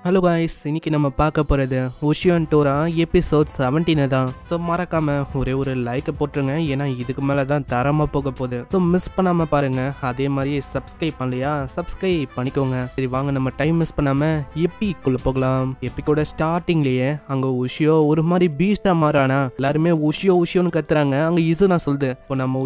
Hello guys, இன்னைக்கு நம்ம பார்க்க போகிறது உஷியன் டோரா எபிசோட் 17 தான். ஸோ மறக்காம ஒரே ஒரு லைக்கை போட்டுருங்க, ஏன்னா இதுக்கு மேலே தான் தரமாக போக போகுது. ஸோ மிஸ் பண்ணாமல் பாருங்க. அதே மாதிரி சப்ஸ்கிரைப் பண்ணலையா, சப்ஸ்கிரைப் பண்ணிக்கோங்க. சரி வாங்க, நம்ம டைம் மிஸ் பண்ணாமல் எப்பிக்குள்ளே போகலாம். எப்பிக்கோட ஸ்டார்டிங்லேயே அங்கே உஷியோ ஒரு மாதிரி பீஸ்டாக மாறானா. எல்லாருமே உஷியோ உஷியோன்னு கத்துறாங்க. அங்கே இசுனா சொல்லுது, இப்போ நம்ம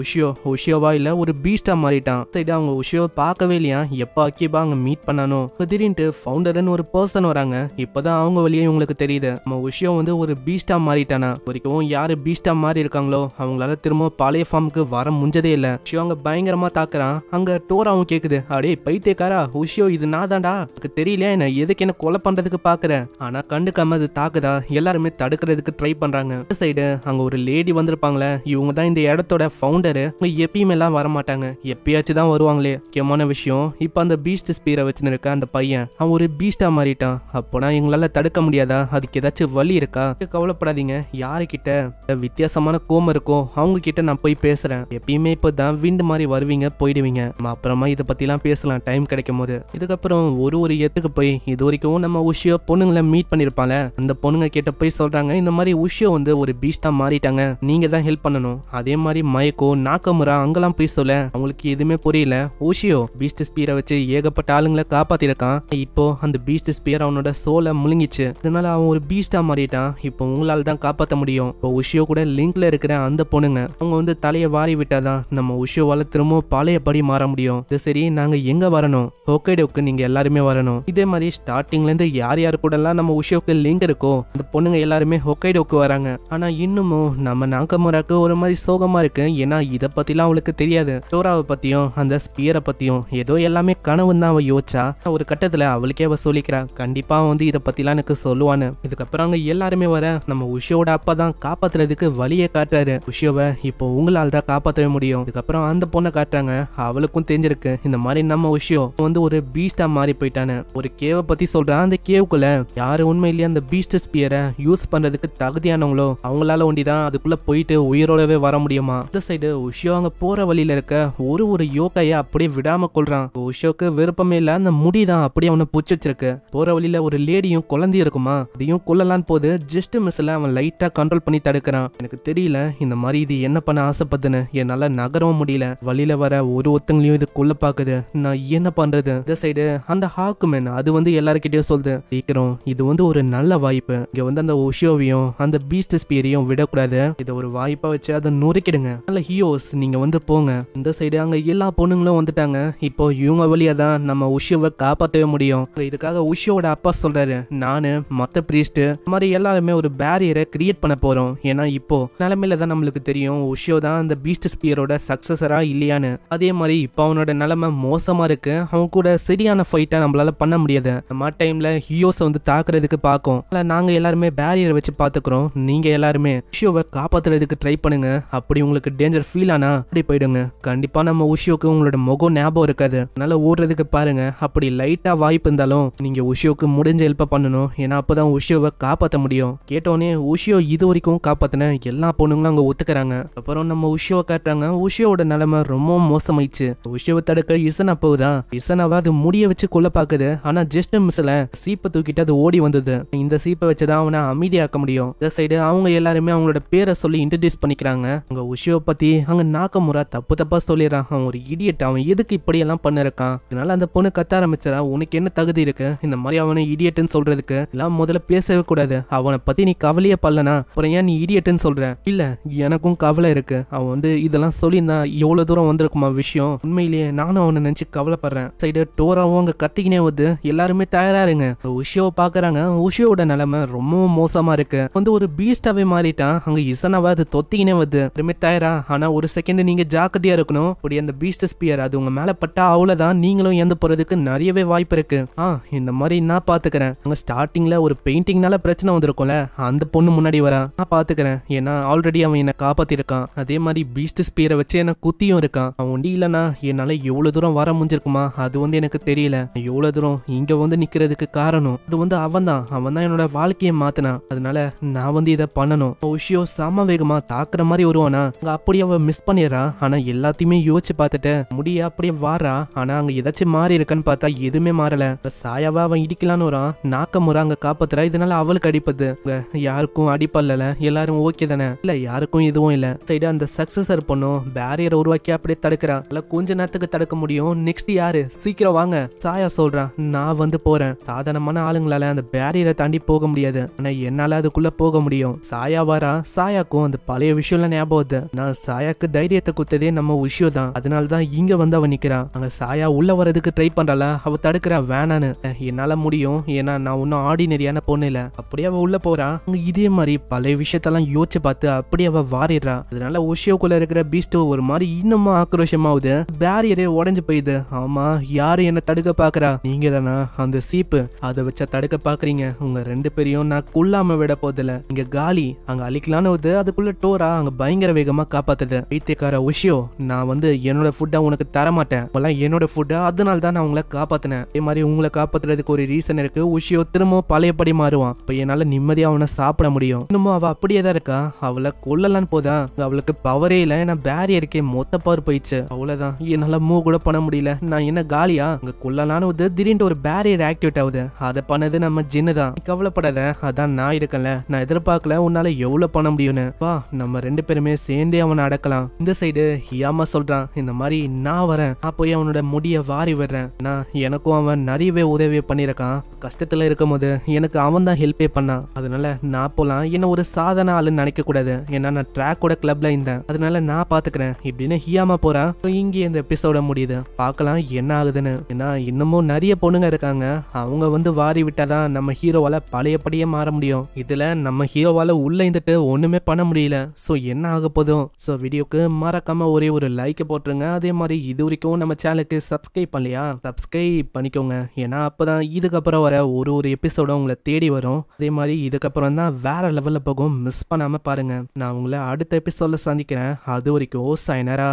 உஷியோவா இல்லை ஒரு பீஸ்டாக மாறிட்டான். சரி அவங்க உஷியோவை பார்க்கவே இல்லையா, எப்போ அக்கீபா அங்கே மீட் பண்ணானோ திடீர்னு ஃபவுண்டர்னு ஒரு பர்சன் வராங்க. இப்பதான் அவங்க வழியே உங்களுக்கு தெரியுது, நம்ம விஷயம் வந்து ஒரு பீஸ்டா மாறிட்டானா. வரைக்கும் யாரு பீஸ்டா மாறி இருக்காங்களோ அவங்களால திரும்ப பழைய ஃபார்முக்கு வர முடிஞ்சதே இல்ல. உஷியோ அங்க பயங்கரமா தாக்குறான். அங்க டோராவும் கேக்குது, அடே பைத்தியக்காரா உஷியோ, இது நான் தான்டா, எனக்கு தெரியல என்ன எதுக்கு என்ன கொலை பண்றதுக்கு பாக்குறேன். ஆனா கண்டுக்காம அது தாக்குதா. எல்லாருமே தடுக்கிறதுக்கு ட்ரை பண்றாங்க. இந்த சைடு அங்க ஒரு லேடி வந்திருப்பாங்களே, இவங்க தான் இந்த இடத்தோட ஃபவுண்டரு. எப்பயுமே எல்லாம் வரமாட்டாங்க, எப்பயாச்சும் தான் வருவாங்களே. முக்கியமான விஷயம், இப்ப அந்த பீஸ்ட் ஸ்பீரை வச்சுன்னு இருக்க அந்த பையன் அவன் ஒரு பீஸ்டா மாறிட்டான். அப்போனா எங்களால தடுக்க முடியாதா, அதுக்கு ஏதாச்சும் வழி இருக்கா? கவலைப்படாதீங்க, யாருக்கிட்ட வித்தியாசமான கோமம் இருக்கோ அவங்க கிட்ட நான் போய் பேசுறேன். எப்பயுமே இப்பதான் விண்டு மாதிரி வருவீங்க போயிடுவீங்க. நம்ம அப்புறமா இதை பத்திலாம் பேசலாம் டைம் கிடைக்கும் போது. இதுக்கப்புறம் ஒரு இடத்துக்கு போய் இது வரைக்கும் நம்ம உஷியோ பொண்ணுங்களை மீட் பண்ணிருப்பாங்க. அந்த பொண்ணுங்க கிட்ட போய் சொல்றாங்க, இந்த மாதிரி உஷியோ வந்து ஒரு பீஸ்டா மாறிட்டாங்க, நீங்க தான் ஹெல்ப் பண்ணணும். அதே மாதிரி மயக்கோ நாக்கமுரா அங்கெல்லாம் போய் சொல்ல அவங்களுக்கு எதுவுமே புரியல. உஷியோ பீஸ்ட் ஸ்பீரை வச்சு ஏகப்பட்ட ஆளுங்களை காப்பாத்திருக்கான். இப்போ அந்த பீஸ்ட் ஸ்பீர் அவனோட சோலை முழுங்கிச்சு. அதனால அவன் ஒரு பீஸ்டா மாறிட்டான். இப்போ உங்களால தான் காப்பாற்ற முடியும். இப்போ உஷியோ கூட லிங்க்ல இருக்கிற அந்த பொண்ணுங்க அவங்க வந்து தலையை வாரி விட்டாதான் நம்ம உஷியோவால திரும்ப பழையபடி மாற முடியும். இது சரி, நாங்க எங்க வரணும்? ஹோக்கைடோக்கு நீங்க எல்லாருமே வரணும். இதே மாதிரி ஸ்டார்டிங்ல இருந்து யார் யாரு கூட எல்லாம் நம்ம உஷியோக்கு லிங்க் இருக்கோ அந்த பொண்ணுங்க எல்லாருமே ஹோக்கைடோக்கு வராங்க. ஆனா இன்னமும் நம்ம நாக்கமுராக்கு ஒரு மாதிரி சோகமா இருக்கு. ஏன்னா இதை பத்திலாம் அவளுக்கு தெரியாது. டோராவை பத்தியும் அந்த ஸ்பியரை பத்தியும் ஏதோ எல்லாமே கனவுன்னு தான் அவ யோசிச்சா. ஒரு கட்டத்துல அவளுக்கே அவ சொல்லிக்கிறா, கண்டிப்பா வந்து இதை பத்திலாம் எனக்கு சொல்லுவான்னு. இதுக்கப்புறம் அங்க எல்லாருமே வர நம்ம உஷியோட அப்பா தான் காப்பாத்துறதுக்கு வழியை காட்டுறாரு. உஷியோவை இப்போ உங்களால் தான் காப்பாற்றவே முடியும். இதுக்கப்புறம் அந்த பொண்ணை காட்டுறாங்க. அவளுக்கும் தெரிஞ்சிருக்கு இந்த மாதிரி நம்ம உஷியோ வந்து ஒரு பீஸ்டா மாறி போயிட்டானு. ஒரு கேவை பத்தி சொல்றான். அந்த கேவுக்குள்ள யாரு உண்மையிலேயே அந்த பீஸ்ட் ஸ்பியரை யூஸ் பண்றதுக்கு தகுதியானவங்களோ அவங்களால ஒண்டிதான் அதுக்குள்ள போயிட்டு உயிரோடவே வர முடியுமா. இந்த சைடு உஷியோ அங்க போற வழியில இருக்க ஒரு யோகைய அப்படியே விடாம கொள்றான். உஷியோக்கு விருப்பமே இல்ல, அந்த முடிதான் அப்படியே அவனை புடிச்சு வச்சிருக்கு. போற வழியில ஒரு லேடியும் குழந்தையும் இருக்குமா, அதையும் கொல்லலான்னு போது ஜஸ்ட் மிஸ்ல அவன் லைட்டா கண்ட்ரோல் பண்ணி தடுக்கிறான். எனக்கு தெரியல இந்த மாதிரி இது என்ன பண்ண ஆசைப்படுதுன்னு, என்னால நகரவும் முடியல. வழியில வர ஒருத்தங்களையும் இது கொல்ல பாக்குது, நான் என்ன பண்றது? இந்த சைடு அந்த ஹாக்குமேன் அது வந்து எல்லாருக்கிட்டையும் சொல்லுது, சீக்கிரம் இது வந்து ஒரு நல்ல வாய்ப்பு, இங்க வந்து அந்த உஷியோவையும் அந்த பீஸ்ட் ஸ்பியரையும் விடக்கூடாது, இதை ஒரு வாய்ப்பா வச்சு அதை நுரைக்கிடுங்க. நல்ல ஹீரோஸ் நீங்க வந்து போங்க. இந்த சைடு அங்க எல்லா பொண்ணுங்களும் வந்துட்டாங்க. இப்போ இவங்க வழியா தான் நம்ம உஷியோவை காப்பாற்றவே முடியும். இதுக்காக உஷியோட அப்பா சொல்றாரு, நானு மத்த பிரீஸ்ட் மாதிரி எல்லாருமே ஒரு பேரியரை கிரியேட் பண்ண போறோம். ஏன்னா இப்போ நிலைமையில தான் நம்மளுக்கு தெரியும் உஷியோ தான் அந்த பீஸ்ட் ஸ்பியரோட சக்சஸரா இல்லையான்னு. அதே மாதிரி இப்போ அவனோட நிலைமை மோசமா இருக்கு. அவன் கூட சரியான ஃபைட்டா நம்மளால பண்ண முடியாது. நம்ம டைம்ல ஹீரோஸ் வந்து தாக்குறதுக்கு பார்க்கும். நாங்க எல்லாருமே பேரியரை வச்சு பாத்துக்கிறோம். நீங்க எல்லாருமே உஷியோவை காப்பாத்துறதுக்கு ட்ரை பண்ணுங்க. அப்படி உங்களுக்கு டேஞ்சர் ஃபீல் ஆனா அப்படி போயிடுங்க. கண்டிப்பா நம்ம உஷியோக்கு உங்களோட முகம் ஞாபகம் இருக்காது, அதனால ஓடுறதுக்கு பாருங்க. அப்படி லைட்டா வாய்ப்பு இருந்தாலும் நீங்க உஷியோக்கு முடிஞ்ச ஹெல்ப் பண்ணணும். ஏன்னா அப்பதான் உஷியோவை காப்பாற்ற முடியும். கேட்டோன்னே உஷியோ இது வரைக்கும் காப்பாத்தின எல்லா பொண்ணுங்களும் அங்க ஒத்துக்கிறாங்க. அப்புறம் நம்ம உஷியோவை காட்டுறாங்க. உஷியோட நிலைமை ரொம்ப மோசமாயிடுச்சு. உஷியோவை தடுக்க இசனா போகுதா. இசனாவை அது முடிய வச்சு கொல்ல பாக்குது. ஆனா ஜஸ்ட் மிஸ்ல சீப்பை தூக்கிட்டு அது ஓடி வந்தது. இந்த சீப்பை வச்சுதான் அவனை அமைதியாக்க முடியும். இந்த சைடு அவங்க எல்லாருமே அவங்களோட பேரை சொல்லி இன்ட்ரடியூஸ் பண்ணிக்கிறாங்க. அங்க உஷியோவை பத்தி அங்க நாக்கமுரா தப்பா சொல்லிடுறான். அவன் ஒரு இடியட், அவன் எதுக்கு இப்படி எல்லாம் பண்ணிருக்கான். அதனால அந்த பொண்ணு கத்த ஆரம்பிச்சா, உனக்கு என்ன தகுதி இருக்கு இந்த மாதிரி அவனை இடியட்னு சொல்றதுக்கு? எல்லாம் முதல்ல பேசவே கூடாது. அவனை பத்தி நீ கவலையே படலனா அப்புறம் ஏன் நீ இடியட்னு சொல்ற? இல்ல எனக்கும் கவலை இருக்கு. அவன் வந்து இதெல்லாம் சொல்லியிருந்தா எவ்வளவு தூரம் வந்திருக்குமா விஷயம். உண்மையிலேயே நானும் அவனை நினைச்சு கவலைப்படுறேன். சைடு டோராவும் அங்க கத்திக்கினே வந்து எல்லாருமே தயாரா இருங்க. உஷியோவை பாக்குறாங்க. உஷியோட நிலைமை ரொம்பவும் மோசமா இருக்கு. வந்து ஒரு பீஸ்டாவே மாறிட்டான். அங்க இசனாவை அது தொத்திக்கினே வருது. தயாரா? ஆனா ஒரு செகண்ட் நீங்க ஜாக்கிரதையா இருக்கணும். அப்படி அந்த பீஸ்ட் ஸ்பியர் அது உங்க மேல பட்டா அவ்வளவுதான், நீங்களும் இறந்து போறதுக்கு நிறையவே வாய்ப்பு இருக்கு. இந்த மாதிரி நான் பாத்துக்கிறேன். அங்க ஸ்டார்டிங்ல ஒரு பெயிண்டிங்னால பிரச்சனை வந்திருக்கும்ல, அந்த பொண்ணு முன்னாடி வரா, நான் பாத்துக்கிறேன். ஏன்னா ஆல்ரெடி அவன் என்ன காப்பாத்திருக்கான். அதே மாதிரி பீஸ்ட் ஸ்பியரை வச்சு என்ன குத்தியும் இருக்கான். அவன் ஒண்டி இல்லனா என்னால எவ்வளவு தூரம் வர முடிஞ்சிருக்குமா அது வந்து எனக்கு தெரியல. எவ்வளவு தூரம் இங்க வந்து நிக்கிறதுக்கு காரணம் அது வந்து அவன் தான் என்னோட வாழ்க்கையை மாத்தினான். அதனால நான் வந்து இதை பண்ணணும். உஷியோ சம வேகமா தாக்குற மாதிரி வருவானா, அங்க அப்படியே அவ மிஸ் பண்ணிடுறா. ஆனா எல்லாத்தையுமே யோசிச்சு பார்த்துட்டு முடிய அப்படியே வாரா. ஆனா அங்க ஏதாச்சும் மாறி இருக்கான்னு பார்த்தா எதுவுமே மாறல. சாயாவா அவன் இடிக்கலாம் அலிக்கலான்னு நாக்கமுறை அங்க காப்பாத்துறா. இதனால அவளுக்கு அடிப்பது. யாருக்கும் அடிப்பல்ல, எல்லாரும் ஓகே தானே? இல்ல யாருக்கும் இதுவும் இல்ல. சைடு அந்த சக்சஸர் பொண்ணும் பேரியரை உருவாக்கி அப்படியே தடுக்கிறா. கொஞ்ச நேரத்துக்கு தடுக்க முடியும். நெக்ஸ்ட் யாரு? சீக்கிரம் வாங்க. சாயா சொல்றான், நான் வந்து போறேன். சாதாரணமான ஆளுங்களால அந்த பேரியரை தாண்டி போக முடியாது, ஆனா என்னால அதுக்குள்ள போக முடியும். சாயா வரா. சாயாக்கும் அந்த பழைய விஷயம்லாம் ஞாபகம் வருது. நான் சாயாக்கு தைரியத்தை கொடுத்ததே நம்ம விஷயம் தான், அதனாலதான் இங்க வந்து அவ நிக்கிறா. அங்க சாயா உள்ள வரதுக்கு ட்ரை பண்றாள, அவ தடுக்கிறா. வேணான்னு. என்னால முடியும், ஏன்னா நான் ஒன்னும் ஆர்டினரியான பொண்ணு இல்ல. அப்படியே அவ உள்ள போறா. அங்க இதே மாதிரி பழைய விஷயத்தெல்லாம் யோசிச்சு பார்த்து அப்படியே அவ வாரிடுறா. அதனால உஷியோக்குள்ள இருக்கிற பீஸ்டோ ஒரு மாதிரி இன்னமும் ஆக்ரோஷமாவுது. பேரியரே உடஞ்சு போயிடுது. ஆமா, யாரு என்ன தடுக்க பாக்குறா? நீங்க தானா அந்த சீப்பு? அதை வச்ச தடுக்க பாக்குறீங்க. உங்க 2 பேரையும் நான் கொல்லாம விட போதில்ல. இங்க காலி அங்க அழிக்கலான்னு வருது. அதுக்குள்ள டோரா அங்க பயங்கர வேகமா காப்பாத்துது. வைத்தியக்கார உஷியோ, நான் வந்து என்னோட ஃபுட்டை உனக்கு தரமாட்டேன். என்னோட ஃபுட்டை, அதனால தான் நான் உங்களை காப்பாத்தினேன். அதே மாதிரி உங்களை காப்பாத்துறதுக்கு ஒரு ரீசன் இருக்கு. உஷியோ திரும்ப பழையபடி மாறுவான். இப்ப என்னால நிம்மதியா அவனை சாப்பிட முடியும். இன்னமும் அவ அப்படியே தான் இருக்கா. அவளை கொல்லலான்னு போதா, அவளுக்கு பவரே இல்ல. ஏன்னா பேரியருக்கே மொத்த பவர் போயிடுச்சு. அவ்வளவுதான், என்னால மூவ் கூட பண்ண முடியல. நான் என்ன காலியா? அங்க கொல்லலான்னு வந்து திடீர்னு ஒரு பேரியர் ஆக்டிவேட் ஆகுது. அதை பண்ணது நம்ம ஜின்னு தான். கவலைப்படாத, அதான் நான் இருக்கல. நான் எதிர்பார்க்கல உன்னால எவ்வளவு பண்ண முடியும்னு. வா, நம்ம 2 பேருமே சேர்ந்தே அவனை அடக்கலாம். இந்த சைடு ஹியாமா சொல்றான், இந்த மாதிரி நான் வரேன், நான் போய் அவனோட முடிய வாரி விடுறேன். நான் எனக்கும் அவன் நிறையவே உதவி பண்ணிருக்கான். கஷ்டத்துல இருக்கும் போது எனக்கு அவன் தான் ஹெல்ப்பே பண்ணான். அதனால நான் போலாம். என்ன ஒரு சாதாரண ஆளுன்னு நினைக்க கூடாது, ஏன்னா நான் ட்ராக்கோட கிளப்ல இருந்தேன். அதனால நான் பாத்துக்கிறேன் இப்படின்னு ஹியாமா போறான். இங்கே இந்த எபிசோட முடியுது. பார்க்கலாம் என்ன ஆகுதுன்னு. ஏன்னா இன்னமும் நிறைய பொண்ணுங்க இருக்காங்க. அவங்க வந்து வாரி விட்டாதான் நம்ம ஹீரோவால பழையபடியே மாற முடியும். இதுல நம்ம ஹீரோவால உள்ள இருந்துட்டு ஒண்ணுமே பண்ண முடியல. சோ என்ன ஆக போதும்? சோ வீடியோக்கு மறக்காம ஒரே ஒரு லைக் போட்டுருங்க. அதே மாதிரி இது வரைக்கும் நம்ம சேனலுக்கு சப்ஸ்கிரைப் பண்ணலையா? சப்ஸ்கிரைப் பண்ணிக்கோங்க. ஏன்னா அப்பதான் இதுக்கப்புறம் வர ஒரு எபிசோட உங்களை தேடி வரும். அதே மாதிரி இதுக்கப்புறம் தான் வேற லெவல்ல போகும். மிஸ் பண்ணாம பாருங்க. நான் உங்களை அடுத்த எபிசோட்ல சந்திக்கிறேன். அது வரைக்கும் சைனரா.